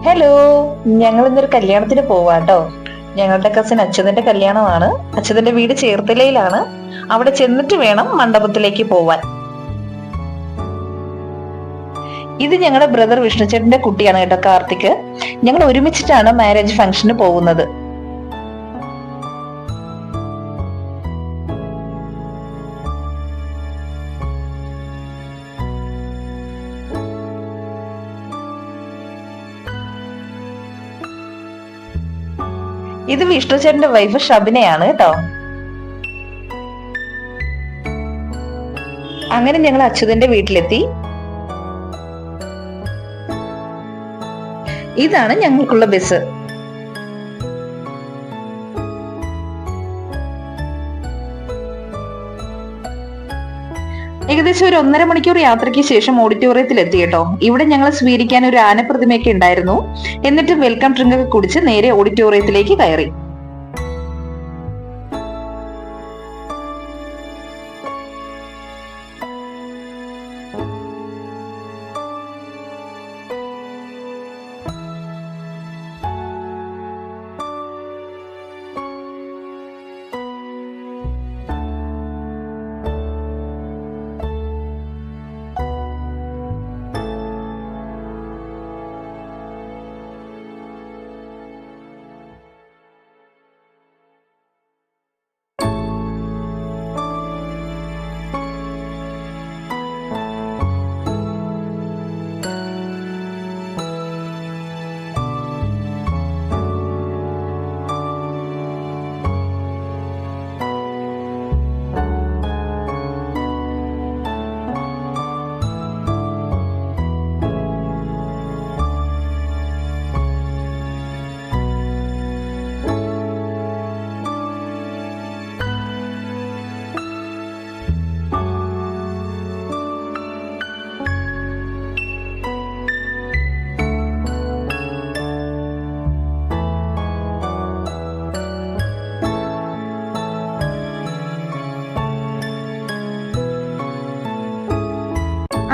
Hello, ഞങ്ങൾ ഇന്നൊരു കല്യാണത്തിന് പോവാട്ടോ. ഞങ്ങളുടെ കസിൻ അച്യുതന്റെ കല്യാണമാണ്. അച്യുതന്റെ വീട് ചേർത്തലയിലാണ്. അവിടെ ചെന്നിട്ട് വേണം മണ്ഡപത്തിലേക്ക് പോവാൻ. ഇത് ഞങ്ങളുടെ ബ്രദർ വിഷ്ണുചേട്ടന്റെ കുട്ടിയാണ് കേട്ടോ, കാർത്തിക്. ഞങ്ങൾ ഒരുമിച്ചിട്ടാണ് മാരേജ് ഫംഗ്ഷന് പോകുന്നത്. ഇത് വിഷ്ണുചേട്ടന്റെ വൈഫ് ഷബിനയാണ് കേട്ടോ. അങ്ങനെ ഞങ്ങൾ അച്യുതന്റെ വീട്ടിലെത്തി. ഇതാണ് ഞങ്ങൾക്കുള്ള ബസ്. ഏകദേശം ഒരു 1.5 മണിക്കൂർ യാത്രയ്ക്ക് ശേഷം ഓഡിറ്റോറിയത്തിൽ എത്തി കേട്ടോ. ഇവിടെ ഞങ്ങൾ സ്വീകരിക്കാൻ ഒരു ആനപ്രതിമയൊക്കെ ഉണ്ടായിരുന്നു. എന്നിട്ട് വെൽക്കം ഡ്രിങ്ക് ഒക്കെ കുടിച്ച് നേരെ ഓഡിറ്റോറിയത്തിലേക്ക് കയറി.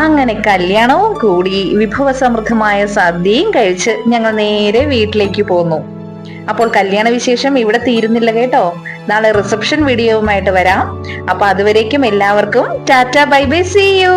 അങ്ങനെ കല്യാണവും കൂടി വിഭവസമൃദ്ധമായ സദ്യയും കഴിച്ച് ഞങ്ങൾ നേരെ വീട്ടിലേക്ക് പോന്നു. അപ്പോൾ കല്യാണ വിശേഷം ഇവിടെ തീരുന്നില്ല കേട്ടോ. നാളെ റിസപ്ഷൻ വീഡിയോവുമായിട്ട് വരാം. അപ്പൊ അതുവരേക്കും എല്ലാവർക്കും tata, bye bye, see U.